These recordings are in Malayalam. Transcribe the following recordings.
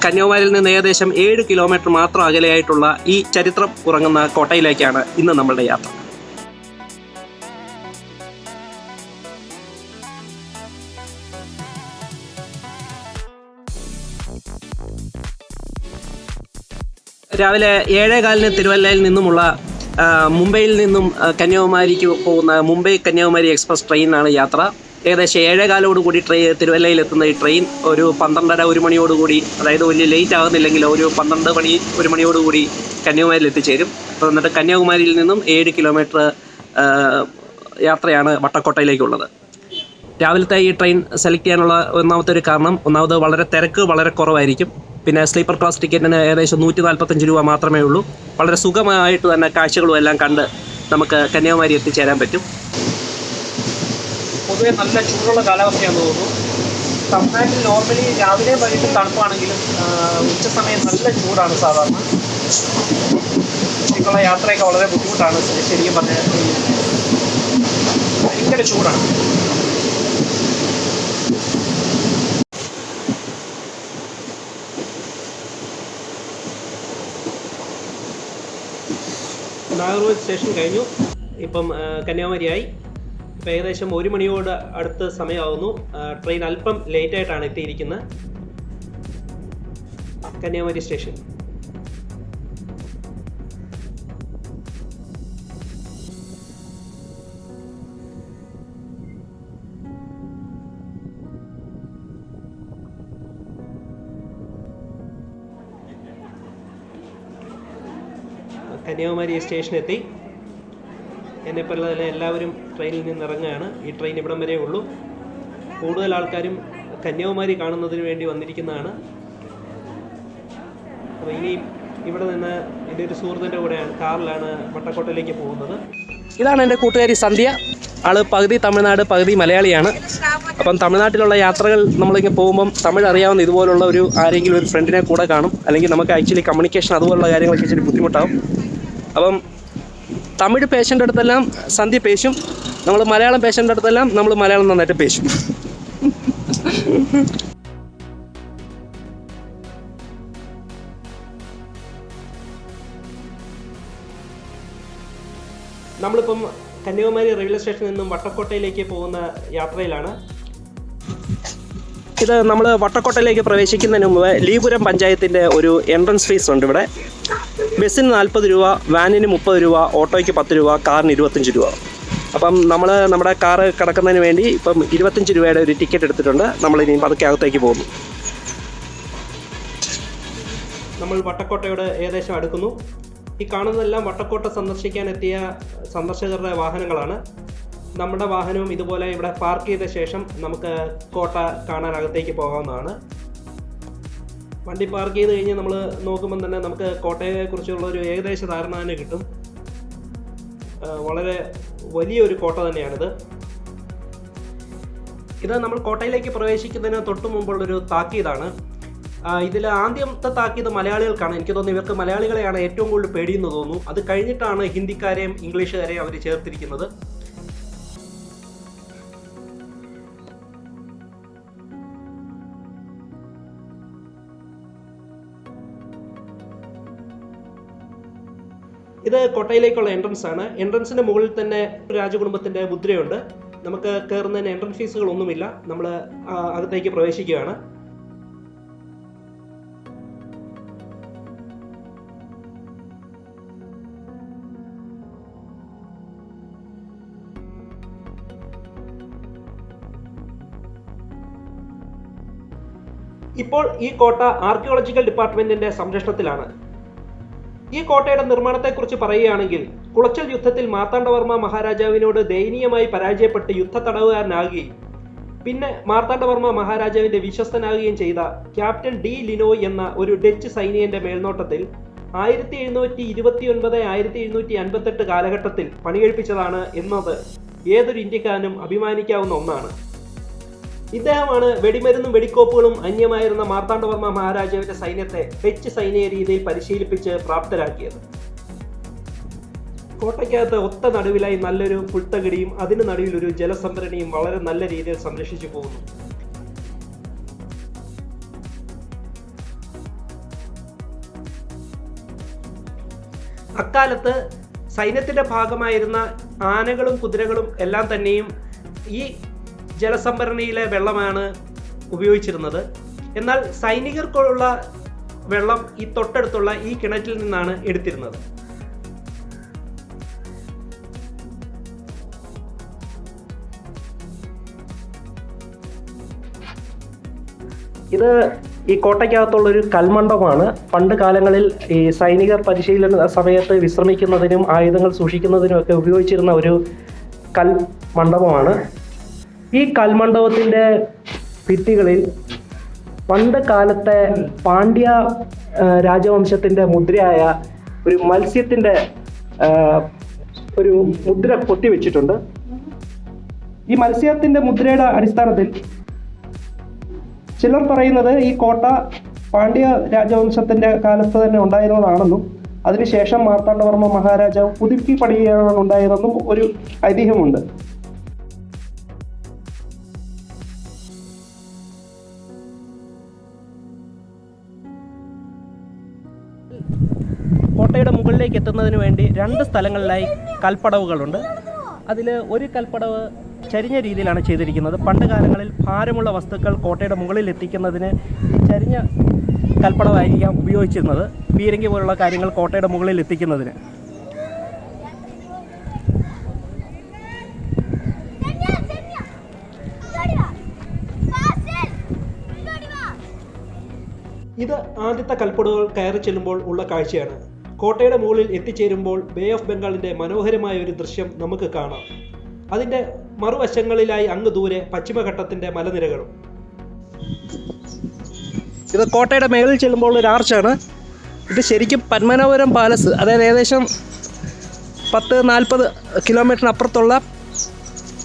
കന്യാകുമാരിയിൽ നിന്ന് ഏകദേശം 7 കിലോമീറ്റർ മാത്രം അകലെയായിട്ടുള്ള ഈ ചരിത്രം ഉറങ്ങുന്ന കോട്ടയിലേക്കാണ് ഇന്ന് നമ്മളുടെ യാത്ര. രാവിലെ 7:15 തിരുവല്ലയിൽ നിന്നുമുള്ള മുംബൈയിൽ നിന്നും കന്യാകുമാരിക്ക് പോകുന്ന മുംബൈ കന്യാകുമാരി എക്സ്പ്രസ് ട്രെയിനാണ് യാത്ര. ഏകദേശം 7:15 തിരുവല്ലയിലെത്തുന്ന ഈ ട്രെയിൻ ഒരു 12:30 1 മണിയോടുകൂടി, അതായത് വലിയ ലേറ്റ് ആകുന്നില്ലെങ്കിൽ ഒരു 12 മണി 1 മണിയോടുകൂടി കന്യാകുമാരിയിൽ എത്തിച്ചേരും. അപ്പോൾ എന്നിട്ട് കന്യാകുമാരിയിൽ നിന്നും 7 കിലോമീറ്റർ യാത്രയാണ് വട്ടക്കോട്ടയിലേക്കുള്ളത്. രാവിലത്തെ ഈ ട്രെയിൻ സെലക്ട് ചെയ്യാനുള്ള ഒന്നാമത്തെ ഒരു കാരണം, ഒന്നാമത് വളരെ തിരക്ക് വളരെ കുറവായിരിക്കും. പിന്നെ സ്ലീപ്പർ ക്ലാസ് ടിക്കറ്റിന് ഏകദേശം 145 രൂപ മാത്രമേ ഉള്ളൂ. വളരെ സുഖമായിട്ട് തന്നെ കാഴ്ചകളും എല്ലാം കണ്ട് നമുക്ക് കന്യാകുമാരി എത്തിച്ചേരാൻ പറ്റും. പൊതുവെ നല്ല ചൂടുള്ള കാലാവസ്ഥയാണെന്ന് തോന്നുന്നു. തമിഴ്നാട്ടിൽ നോർമലി രാവിലെ വൈകിട്ട് തണുപ്പാണെങ്കിലും ഉച്ച സമയം നല്ല ചൂടാണ് സാധാരണ. ഉച്ചയ്ക്കുള്ള യാത്രയൊക്കെ വളരെ ബുദ്ധിമുട്ടാണ്. ശരിക്കും പറഞ്ഞാൽ ഭയങ്കര ചൂടാണ്. നാഗർകോവിൽ സ്റ്റേഷൻ കഴിഞ്ഞു. ഇപ്പം കന്യാകുമാരിയായി. ഇപ്പം ഏകദേശം 1 മണിയോട് അടുത്ത് സമയമാകുന്നു. ട്രെയിൻ അല്പം ലേറ്റായിട്ടാണ് എത്തിയിരിക്കുന്നത്. കന്യാകുമാരി സ്റ്റേഷൻ. കന്യാകുമാരി സ്റ്റേഷനെത്തി. എന്നെപ്പോലെ തന്നെ എല്ലാവരും ട്രെയിനിൽ നിന്ന് ഇറങ്ങുകയാണ്. ഈ ട്രെയിൻ ഇവിടം വരെ ഉള്ളൂ. കൂടുതൽ ആൾക്കാരും കന്യാകുമാരി കാണുന്നതിന് വേണ്ടി വന്നിരിക്കുന്നതാണ്. അപ്പോൾ ഇനി ഇവിടെ നിന്ന് എൻ്റെ ഒരു സുഹൃത്തിൻ്റെ കൂടെയാണ്, കാറിലാണ് വട്ടക്കോട്ടയിലേക്ക് പോകുന്നത്. ഇതാണ് എൻ്റെ കൂട്ടുകാരി സന്ധ്യ. ആള് പകുതി തമിഴ്നാട് പകുതി മലയാളിയാണ്. അപ്പം തമിഴ്നാട്ടിലുള്ള യാത്രകൾ നമ്മളിങ്ങനെ പോകുമ്പം തമിഴ് അറിയാവുന്ന ഇതുപോലുള്ള ആരെങ്കിലും ഒരു ഫ്രണ്ടിനെ കൂടെ കാണും. അല്ലെങ്കിൽ നമുക്ക് ആക്ച്വലി കമ്മ്യൂണിക്കേഷൻ അതുപോലുള്ള കാര്യങ്ങളൊക്കെ ഇച്ചിരി ബുദ്ധിമുട്ടാവും. അപ്പം തമിഴ് പേഷ്യൻ്റെ അടുത്തെല്ലാം സന്ധ്യ പേശും. നമ്മൾ മലയാളം പേഷ്യൻ്റെ അടുത്തെല്ലാം നമ്മൾ മലയാളം നന്നായിട്ട് പേശും. നമ്മളിപ്പം കന്യാകുമാരി റെയിൽവേ സ്റ്റേഷനിൽ നിന്നും വട്ടക്കോട്ടയിലേക്ക് പോകുന്ന യാത്രയിലാണ്. ഇത് നമ്മൾ വട്ടക്കോട്ടയിലേക്ക് പ്രവേശിക്കുന്നതിന് മുമ്പ് ലീപുരം പഞ്ചായത്തിൻ്റെ ഒരു എൻട്രൻസ് ഫീസ് ഉണ്ട് ഇവിടെ. ബസ്സിന് 40 രൂപ, വാനിന് 30 രൂപ, ഓട്ടോയ്ക്ക് 10 രൂപ, കാറിന് 25 രൂപ. അപ്പം നമ്മൾ നമ്മുടെ കാറ് കിടക്കുന്നതിന് വേണ്ടി ഇപ്പം 25 രൂപയുടെ ഒരു ടിക്കറ്റ് എടുത്തിട്ടുണ്ട്. നമ്മളിനി പതുക്കെ അകത്തേക്ക് പോകുന്നു. നമ്മൾ വട്ടക്കോട്ടയോട് ഏകദേശം അടുക്കുന്നു. ഈ കാണുന്നതെല്ലാം വട്ടക്കോട്ട സന്ദർശിക്കാൻ എത്തിയ സന്ദർശകരുടെ വാഹനങ്ങളാണ്. നമ്മുടെ വാഹനവും ഇതുപോലെ ഇവിടെ പാർക്ക് ചെയ്ത ശേഷം നമുക്ക് കോട്ട കാണാൻ അകത്തേക്ക് പോകാവുന്നതാണ്. വണ്ടി പാർക്ക് ചെയ്ത് കഴിഞ്ഞ് നമ്മൾ നോക്കുമ്പം തന്നെ നമുക്ക് കോട്ടയെക്കുറിച്ചുള്ള ഒരു ഏകദേശ ധാരണ തന്നെ കിട്ടും. വളരെ വലിയൊരു കോട്ട തന്നെയാണിത്. ഇത് നമ്മൾ കോട്ടയിലേക്ക് പ്രവേശിക്കുന്നതിന് തൊട്ട് മുമ്പുള്ളൊരു താക്കീതാണ്. ഇതിൽ ആദ്യത്തെ താക്കീത് മലയാളികൾക്കാണ്. എനിക്ക് തോന്നുന്നു ഇവർക്ക് മലയാളികളെയാണ് ഏറ്റവും കൂടുതൽ പേടിയെന്ന് തോന്നുന്നു. അത് കഴിഞ്ഞിട്ടാണ് ഹിന്ദിക്കാരെയും ഇംഗ്ലീഷുകാരെയും അവർ ചേർത്തിരിക്കുന്നത്. ഇത് കോട്ടയിലേക്കുള്ള എൻട്രൻസ് ആണ്. എൻട്രൻസിന്റെ മുകളിൽ തന്നെ രാജകുടുംബത്തിന്റെ മുദ്രയുണ്ട്. നമുക്ക് കയറുന്നതിന് എൻട്രൻസ് ഫീസുകളൊന്നുമില്ല. നമ്മൾ അകത്തേക്ക് പ്രവേശിക്കുകയാണ്. ഇപ്പോൾ ഈ കോട്ട ആർക്കിയോളജിക്കൽ ഡിപ്പാർട്ട്മെന്റിന്റെ സംരക്ഷണത്തിലാണ്. ഈ കോട്ടയുടെ നിർമ്മാണത്തെക്കുറിച്ച് പറയുകയാണെങ്കിൽ, കുളച്ചൽ യുദ്ധത്തിൽ മാർത്താണ്ഡവർമ്മ മഹാരാജാവിനോട് ദയനീയമായി പരാജയപ്പെട്ട് യുദ്ധ തടവുകാരനാകുകയും പിന്നെ മാർത്താണ്ഡവർമ്മ മഹാരാജാവിന്റെ വിശ്വസ്തനാകുകയും ചെയ്ത ക്യാപ്റ്റൻ ഡി ലിനോയ് എന്ന ഒരു ഡച്ച് സൈനികന്റെ മേൽനോട്ടത്തിൽ 1729-1758 കാലഘട്ടത്തിൽ പണികഴിപ്പിച്ചതാണ് എന്നത് ഏതൊരു ഇന്ത്യക്കാരനും അഭിമാനിക്കാവുന്ന ഒന്നാണ്. ഇദ്ദേഹമാണ് വെടിമരുന്നും വെടിക്കോപ്പുകളും അന്യമായിരുന്ന മാർത്താണ്ഡവർമ്മ മഹാരാജാവിന്റെ സൈന്യത്തെ ഡച്ച് സൈനിക രീതിയിൽ പരിശീലിപ്പിച്ച് പ്രാപ്തരാക്കിയത്. കോട്ടയ്ക്കകത്ത് ഒത്ത നടുവിലായി നല്ലൊരു പുൽത്തകിടിയും അതിന് നടുവിൽ ഒരു ജലസംഭരണിയും വളരെ നല്ല രീതിയിൽ സംരക്ഷിച്ചു പോകുന്നു. അക്കാലത്ത് സൈന്യത്തിൻ്റെ ഭാഗമായിരുന്ന ആനകളും കുതിരകളും എല്ലാം തന്നെയും ഈ ജലസംഭരണിയിലെ വെള്ളമാണ് ഉപയോഗിച്ചിരുന്നത്. എന്നാൽ സൈനികർക്കുള്ള വെള്ളം ഈ തൊട്ടടുത്തുള്ള ഈ കിണറ്റിൽ നിന്നാണ് എടുത്തിരുന്നത്. ഇത് ഈ കോട്ടയ്ക്കകത്തുള്ളൊരു കൽമണ്ഡപമാണ്. പണ്ട് കാലങ്ങളിൽ ഈ സൈനികർ പരിശീലന സമയത്ത് വിശ്രമിക്കുന്നതിനും ആയുധങ്ങൾ സൂക്ഷിക്കുന്നതിനും ഒക്കെ ഉപയോഗിച്ചിരുന്ന ഒരു കൽമണ്ഡപമാണ്. ഈ കൽമണ്ഡപത്തിൻ്റെ ഭിത്തികളിൽ പണ്ട് കാലത്തെ പാണ്ഡ്യ രാജവംശത്തിൻ്റെ മുദ്രയായ ഒരു മത്സ്യത്തിൻ്റെ ഒരു മുദ്ര കൊത്തിവെച്ചിട്ടുണ്ട്. ഈ മത്സ്യത്തിൻ്റെ മുദ്രയുടെ അടിസ്ഥാനത്തിൽ ചിലർ പറയുന്നത് ഈ കോട്ട പാണ്ഡ്യ രാജവംശത്തിൻ്റെ കാലത്ത് തന്നെ ഉണ്ടായിരുന്നതാണെന്നും അതിനുശേഷം മാർത്താണ്ഡവർമ്മ മഹാരാജാവ് പുതുക്കി പണിയാണ് ഉണ്ടായതെന്നും ഒരു ഐതിഹ്യമുണ്ട്. കോട്ടയുടെ മുകളിലേക്ക് എത്തുന്നതിന് വേണ്ടി 2 സ്ഥലങ്ങളിലായി കൽപ്പടവുകളുണ്ട്. അതിൽ ഒരു കൽപ്പടവ് ചരിഞ്ഞ രീതിയിലാണ് ചെയ്തിരിക്കുന്നത്. പണ്ട് കാലങ്ങളിൽ ഭാരമുള്ള വസ്തുക്കൾ കോട്ടയുടെ മുകളിൽ എത്തിക്കുന്നതിന് ഈ ചരിഞ്ഞ കൽപ്പടവായിരിക്കാം ഉപയോഗിച്ചിരുന്നത്, പീരങ്കി പോലുള്ള കാര്യങ്ങൾ കോട്ടയുടെ മുകളിൽ എത്തിക്കുന്നതിന്. ഇത് ആദ്യത്തെ കൽപ്പടവുകൾ കയറി ചെല്ലുമ്പോൾ ഉള്ള കാഴ്ചയാണ്. കോട്ടയുടെ മുകളിൽ എത്തിച്ചേരുമ്പോൾ ബേ ഓഫ് ബംഗാളിൻ്റെ മനോഹരമായ ഒരു ദൃശ്യം നമുക്ക് കാണാം. അതിൻ്റെ മറുവശങ്ങളിലായി അങ്ങ് ദൂരെ പശ്ചിമഘട്ടത്തിൻ്റെ മലനിരകളും. ഇത് കോട്ടയുടെ മേളിൽ ചെല്ലുമ്പോൾ ഒരു ആർച്ചാണ്. ഇത് ശരിക്കും പത്മനാഭപുരം പാലസ്, അതായത് ഏകദേശം 10-40 കിലോമീറ്ററിനപ്പുറത്തുള്ള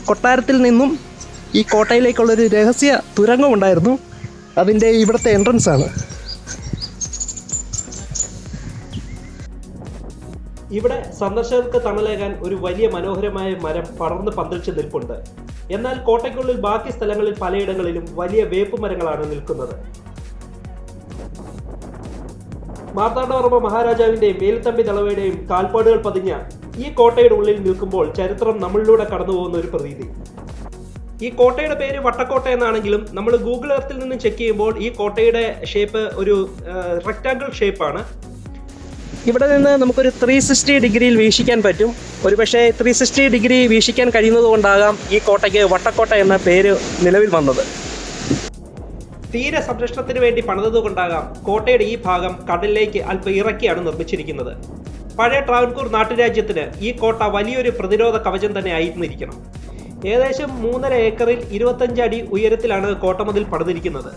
കൊട്ടാരത്തിൽ നിന്നും ഈ കോട്ടയിലേക്കുള്ളൊരു രഹസ്യ തുരങ്കമുണ്ടായിരുന്നു. അതിൻ്റെ ഇവിടുത്തെ എൻട്രൻസ് ആണ്. ഇവിടെ സന്ദർശകർക്ക് തണലേകാൻ ഒരു വലിയ മനോഹരമായ മരം പടർന്ന് പന്തലിച്ച് നിൽപ്പുണ്ട്. എന്നാൽ കോട്ടയ്ക്കുള്ളിൽ ബാക്കി സ്ഥലങ്ങളിൽ പലയിടങ്ങളിലും വലിയ വേപ്പ് മരങ്ങളാണ് നിൽക്കുന്നത്. മാർത്താണ്ഡവർമ്മ മഹാരാജാവിൻ്റെയും മേൽത്തമ്പി ദളവയുടെയും കാൽപ്പാടുകൾ പതിഞ്ഞ ഈ കോട്ടയുടെ ഉള്ളിൽ നിൽക്കുമ്പോൾ ചരിത്രം നമ്മളിലൂടെ കടന്നു പോകുന്ന ഒരു പ്രതീതി. ഈ കോട്ടയുടെ പേര് വട്ടക്കോട്ട എന്നാണെങ്കിലും നമ്മൾ ഗൂഗിൾ എർത്തിൽ നിന്ന് ചെക്ക് ചെയ്യുമ്പോൾ ഈ കോട്ടയുടെ ഷേപ്പ് ഒരു റെക്റ്റാങ്കിൾ ഷേപ്പാണ്. ഇവിടെ നിന്ന് നമുക്കൊരു 360 ഡിഗ്രിയിൽ വീക്ഷിക്കാൻ പറ്റും. ഒരുപക്ഷെ 360 ഡിഗ്രി വീക്ഷിക്കാൻ കഴിയുന്നത് കൊണ്ടാകാം ഈ കോട്ടയ്ക്ക് വട്ടക്കോട്ട എന്ന പേര് നിലവിൽ വന്നത്. തീര സംരക്ഷണത്തിന് വേണ്ടി പണിതുകൊണ്ടാകാം കോട്ടയുടെ ഈ ഭാഗം കടലിലേക്ക് അല്പം ഇറക്കിയാണ് നിർമ്മിച്ചിരിക്കുന്നത്. പഴയ ട്രാവൻകൂർ നാട്ടുരാജ്യത്തിന് ഈ കോട്ട വലിയൊരു പ്രതിരോധ കവചം തന്നെ ആയിരുന്നിരിക്കണം. ഏകദേശം 3.5 ഏക്കറിൽ 25 അടി ഉയരത്തിലാണ് കോട്ടമതിൽ പണിതിരിക്കുന്നത്.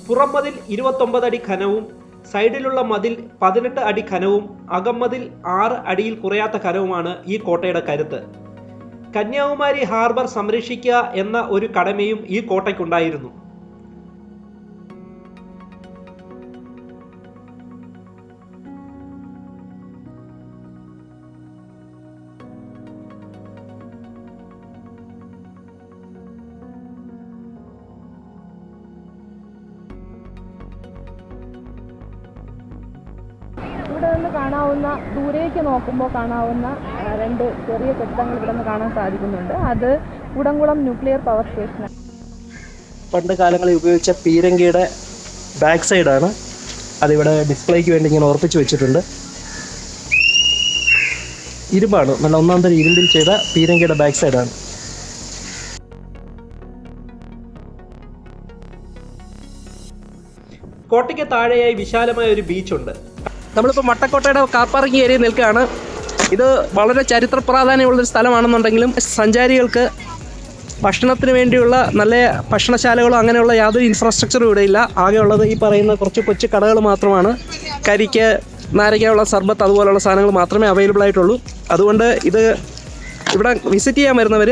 പുറം മതിൽ 29 അടി ഘനവും സൈഡിലുള്ള മതിൽ 18 അടി ഘനവും അകംമതിൽ 6 അടിയിൽ കുറയാത്ത ഘനവുമാണ് ഈ കോട്ടയുടെ കരുത്ത്. കന്യാകുമാരി ഹാർബർ സംരക്ഷിക്കുക എന്ന ഒരു കടമയും ഈ കോട്ടയ്ക്കുണ്ടായിരുന്നു. ഇവിടെ നിന്ന് കാണാവുന്ന, ദൂരേക്ക് നോക്കുമ്പോൾ കാണാവുന്ന 2 ചെറിയ കെട്ടിടങ്ങൾ ഇവിടെ നിന്ന് കാണാൻ സാധിക്കുന്നുണ്ട്. അത് കുടംകുളം ന്യൂക്ലിയർ പവർ സ്റ്റേഷനാണ്. പണ്ട് കാലങ്ങളിൽ ഉപയോഗിച്ച പീരങ്കിയുടെ ബാക്ക് സൈഡാണ്. അതിവിടെ ഡിസ്പ്ലേക്ക് വേണ്ടി ഇങ്ങനെ ഉറപ്പിച്ച് വെച്ചിട്ടുണ്ട്. ഇരുമ്പാണ്, നല്ല ഒന്നാം തരം ഇരുമ്പിൽ ചെയ്ത പീരങ്കിയുടെ ബാക്ക് സൈഡാണ്. കോട്ടയ്ക്ക് താഴെയായി വിശാലമായ ഒരു ബീച്ചുണ്ട്. നമ്മളിപ്പോൾ വട്ടക്കോട്ടയുടെ കാർ പാർക്കിംഗ് ഏരിയയിൽ നിൽക്കുകയാണ്. ഇത് വളരെ ചരിത്ര പ്രാധാന്യമുള്ളൊരു സ്ഥലമാണെന്നുണ്ടെങ്കിലും സഞ്ചാരികൾക്ക് ഭക്ഷണത്തിന് വേണ്ടിയുള്ള നല്ല ഭക്ഷണശാലകളോ അങ്ങനെയുള്ള യാതൊരു ഇൻഫ്രാസ്ട്രക്ചറും ഇവിടെ ഇല്ല. ആകെയുള്ളത് ഈ പറയുന്ന കുറച്ച് കൊച്ചു കടകൾ മാത്രമാണ്. കരിക്ക്, നാരങ്ങയുള്ള സർബത്ത് അതുപോലുള്ള സാധനങ്ങൾ മാത്രമേ അവൈലബിൾ ആയിട്ടുള്ളൂ. അതുകൊണ്ട് ഇത് ഇവിടെ വിസിറ്റ് ചെയ്യാൻ വരുന്നവർ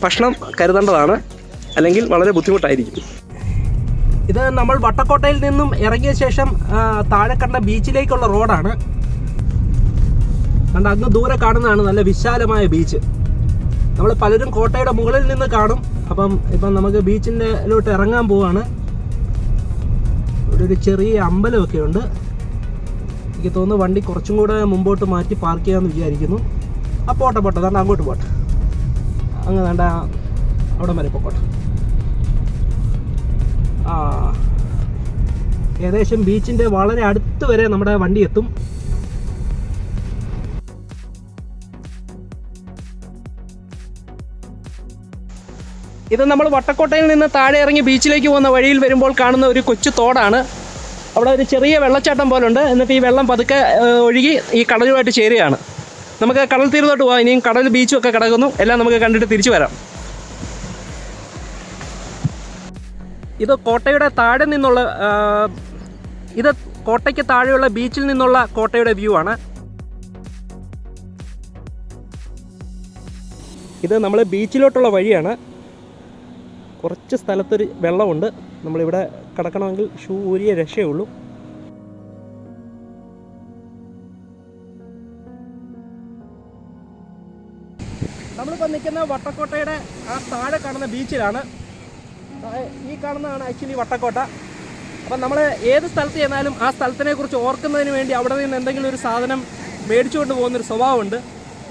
ഭക്ഷണം കരുതേണ്ടതാണ്, അല്ലെങ്കിൽ വളരെ ബുദ്ധിമുട്ടായിരിക്കും. ഇത് നമ്മൾ വട്ടക്കോട്ടയിൽ നിന്നും ഇറങ്ങിയ ശേഷം താഴെ കണ്ട ബീച്ചിലേക്കുള്ള റോഡാണ്. കണ്ട അങ്ങ് ദൂരെ കാണുന്നതാണ് നല്ല വിശാലമായ ബീച്ച്. നമ്മൾ പലരും കോട്ടയുടെ മുകളിൽ നിന്ന് കാണും. ഇപ്പം നമുക്ക് ബീച്ചിലോട്ട് ഇറങ്ങാൻ പോവാണ്. ഇവിടെ ഒരു ചെറിയ അമ്പലമൊക്കെ ഉണ്ട്. എനിക്ക് തോന്നുന്നു വണ്ടി കുറച്ചും കൂടെ മുമ്പോട്ട് മാറ്റി പാർക്ക് ചെയ്യാമെന്ന് വിചാരിക്കുന്നു. പോട്ടെ അതാണ്ട് അങ്ങോട്ട് പോട്ടെ, അങ്ങ് വേണ്ട അവിടെ വരെ പോട്ടെ. ഏകദേശം ബീച്ചിൻ്റെ വളരെ അടുത്ത് വരെ നമ്മുടെ വണ്ടി എത്തും. ഇത് നമ്മൾ വട്ടക്കോട്ടയിൽ നിന്ന് താഴെ ഇറങ്ങി ബീച്ചിലേക്ക് പോകുന്ന വഴിയിൽ വരുമ്പോൾ കാണുന്ന ഒരു കൊച്ചു തോടാണ്. അവിടെ ഒരു ചെറിയ വെള്ളച്ചാട്ടം പോലുണ്ട്. എന്നിട്ട് ഈ വെള്ളം പതുക്കെ ഒഴുകി ഈ കടലുമായിട്ട് ചേരുകയാണ്. നമുക്ക് കടൽ തീരത്തോട്ട് പോകാം. ഇനിയും കടൽ ബീച്ചും ഒക്കെ കിടക്കുന്നു. എല്ലാം നമുക്ക് കണ്ടിട്ട് തിരിച്ചു വരാം. ഇത് കോട്ടയുടെ താഴെ നിന്നുള്ള ഇത് കോട്ടയ്ക്ക് താഴെയുള്ള ബീച്ചിൽ നിന്നുള്ള കോട്ടയുടെ വ്യൂ ആണ്. ഇത് നമ്മൾ ബീച്ചിലോട്ടുള്ള വഴിയാണ്. കുറച്ച് സ്ഥലത്തൊരു വെള്ളമുണ്ട്. നമ്മളിവിടെ കിടക്കണമെങ്കിൽ ഷൂ ഊരിയ രക്ഷയുള്ളൂ. നമ്മളിപ്പോൾ നിൽക്കുന്ന വട്ടക്കോട്ടയുടെ ആ താഴെ കാണുന്ന ബീച്ചിലാണ്. ഈ കാണുന്നതാണ് ആക്ച്വലി വട്ടക്കോട്ട. അപ്പം നമ്മൾ ഏത് സ്ഥലത്ത് ചെന്നാലും ആ സ്ഥലത്തിനെ കുറിച്ച് ഓർക്കുന്നതിന് വേണ്ടി അവിടെ നിന്ന് എന്തെങ്കിലും ഒരു സാധനം മേടിച്ചുകൊണ്ട് പോകുന്നൊരു സ്വഭാവമുണ്ട്.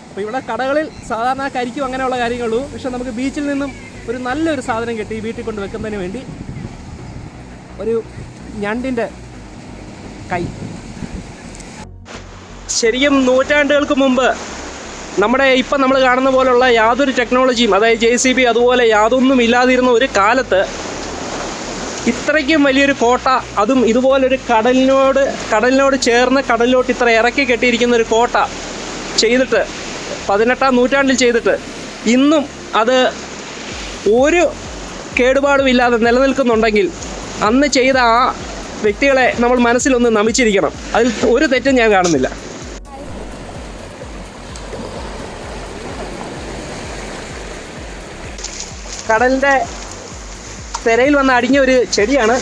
അപ്പോൾ ഇവിടെ കടകളിൽ സാധാരണ കരിക്കും അങ്ങനെയുള്ള കാര്യങ്ങളുള്ളൂ. പക്ഷെ നമുക്ക് ബീച്ചിൽ നിന്നും ഒരു നല്ലൊരു സാധനം കിട്ടി വീട്ടിൽ കൊണ്ട് വെക്കുന്നതിന് വേണ്ടി. ഒരു ഞണ്ടിൻ്റെ കൈ. ശരിക്കും നൂറ്റാണ്ടുകൾക്ക് മുമ്പ് നമ്മുടെ ഇപ്പം നമ്മൾ കാണുന്ന പോലുള്ള യാതൊരു ടെക്നോളജിയും, അതായത് JCB അതുപോലെ യാതൊന്നും ഇല്ലാതിരുന്ന ഒരു കാലത്ത് ഇത്രയ്ക്കും വലിയൊരു കോട്ട, അതും ഇതുപോലൊരു കടലിനോട് ചേർന്ന് കടലിലോട്ട് ഇത്ര ഇറക്കി കെട്ടിയിരിക്കുന്ന ഒരു കോട്ട ചെയ്തിട്ട് 18ാം നൂറ്റാണ്ടിൽ ചെയ്തിട്ട് ഇന്നും അത് ഒരു കേടുപാടും ഇല്ലാതെ നിലനിൽക്കുന്നുണ്ടെങ്കിൽ അന്ന് ചെയ്ത ആ വ്യക്തികളെ നമ്മൾ മനസ്സിലൊന്ന് നമിച്ചിരിക്കണം. അതിൽ ഒരു തെറ്റും ഞാൻ കാണുന്നില്ല. കടലിൻ്റെ തിരയിൽ വന്ന് അടിഞ്ഞ ഒരു ചെടിയാണ്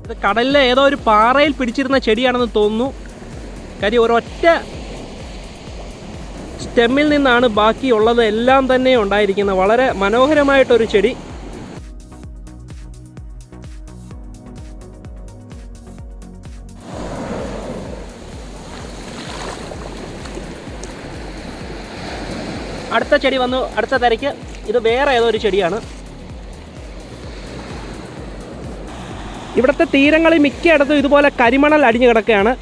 ഇത്. കടലിലെ ഏതോ ഒരു പാറയിൽ പിടിച്ചിരുന്ന ചെടിയാണെന്ന് തോന്നുന്നു. കാര്യം ഒരൊറ്റ സ്റ്റെമ്മിൽ നിന്നാണ് ബാക്കിയുള്ളത് എല്ലാം തന്നെ ഉണ്ടായിരിക്കുന്നത്. വളരെ മനോഹരമായിട്ടൊരു ചെടി. അടുത്ത ചെടി വന്നു, അടുത്ത തിരക്ക്. ഇത് വേറെ ഏതോ ഒരു ചെടിയാണ്. ഇവിടുത്തെ തീരങ്ങളിൽ മിക്കയിടത്തും ഇതുപോലെ കരിമണൽ അടിഞ്ഞു കിടക്കുകയാണ്.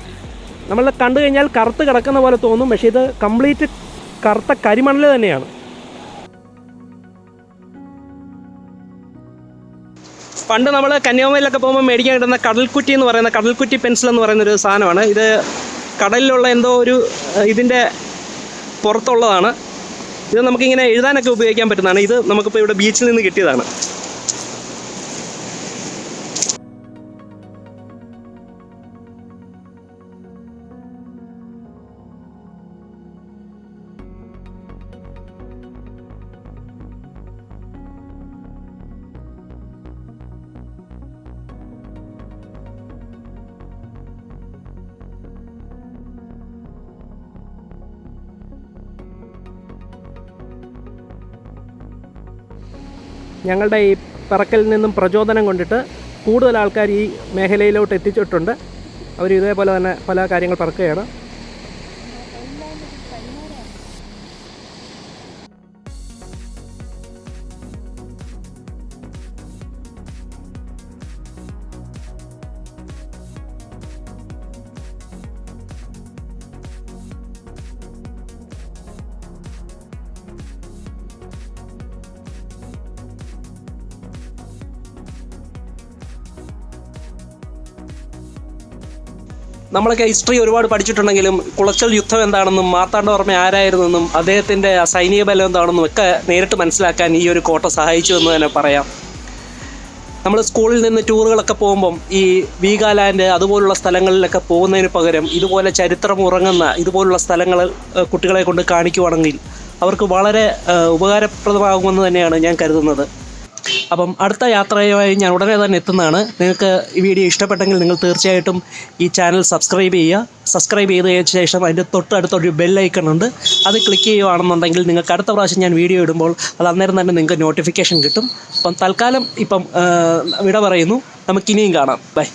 നമ്മൾ കണ്ടു കഴിഞ്ഞാൽ കറുത്ത് കിടക്കുന്ന പോലെ തോന്നും, പക്ഷേ ഇത് കംപ്ലീറ്റ് കറുത്ത കരിമണൽ തന്നെയാണ്. പണ്ട് നമ്മൾ കന്യാകുമാരിയിലൊക്കെ പോകുമ്പോൾ മേടിക്കാൻ കിട്ടുന്ന കടൽക്കുറ്റി പെൻസിൽ എന്ന് പറയുന്നൊരു സാധനമാണ്. ഇത് കടലിലുള്ള എന്തോ ഒരു ഇതിൻ്റെ പുറത്തുള്ളതാണ്. ഇത് നമുക്കിങ്ങനെ എഴുതാനൊക്കെ ഉപയോഗിക്കാൻ പറ്റുന്നതാണ്. ഇത് നമുക്കിപ്പോൾ ഇവിടെ ബീച്ചിൽ നിന്ന് കിട്ടിയതാണ്. ഞങ്ങളുടെ ഈ പറക്കലിൽ നിന്നും പ്രചോദനം കൊണ്ടിട്ട് കൂടുതൽ ആൾക്കാർ ഈ മേഖലയിലോട്ട് എത്തിച്ചിട്ടുണ്ട്. അവർ ഇതേപോലെ തന്നെ പല കാര്യങ്ങൾ പറക്കുകയാണ്. നമ്മളൊക്കെ ഹിസ്റ്ററി ഒരുപാട് പഠിച്ചിട്ടുണ്ടെങ്കിലും കുളച്ചൽ യുദ്ധം എന്താണെന്നും മാർത്താണ്ഡവർമ്മ ആരായിരുന്നെന്നും അദ്ദേഹത്തിൻ്റെ സൈനിക ബലം എന്താണെന്നും ഒക്കെ നേരിട്ട് മനസ്സിലാക്കാൻ ഈ ഒരു കോട്ട സഹായിച്ചു എന്ന് തന്നെ പറയാം. നമ്മൾ സ്കൂളിൽ നിന്ന് ടൂറുകളൊക്കെ പോകുമ്പം ഈ വീഗാലാൻഡ് അതുപോലുള്ള സ്ഥലങ്ങളിലൊക്കെ പോകുന്നതിന് പകരം ഇതുപോലെ ചരിത്രം ഉറങ്ങുന്ന ഇതുപോലുള്ള സ്ഥലങ്ങൾ കുട്ടികളെ കൊണ്ട് കാണിക്കുവാണെങ്കിൽ അവർക്ക് വളരെ ഉപകാരപ്രദമാകുമെന്ന് തന്നെയാണ് ഞാൻ കരുതുന്നത്. അപ്പം അടുത്ത യാത്രയുമായി ഞാൻ ഉടനെ തന്നെ എത്തുന്നതാണ്. നിങ്ങൾക്ക് ഈ വീഡിയോ ഇഷ്ടപ്പെട്ടെങ്കിൽ നിങ്ങൾ തീർച്ചയായിട്ടും ഈ ചാനൽ സബ്സ്ക്രൈബ് ചെയ്യുക. സബ്സ്ക്രൈബ് ചെയ്തതിന് ശേഷം അതിൻ്റെ തൊട്ടടുത്തൊരു ബെല്ലൈക്കൺ ഉണ്ട്, അത് ക്ലിക്ക് ചെയ്യുകയാണെന്നുണ്ടെങ്കിൽ നിങ്ങൾക്ക് അടുത്ത പ്രാവശ്യം ഞാൻ വീഡിയോ ഇടുമ്പോൾ അത് അന്നേരം തന്നെ നിങ്ങൾക്ക് നോട്ടിഫിക്കേഷൻ കിട്ടും. അപ്പം തൽക്കാലം വിട പറയുന്നു. നമുക്കിനിയും കാണാം. ബൈ.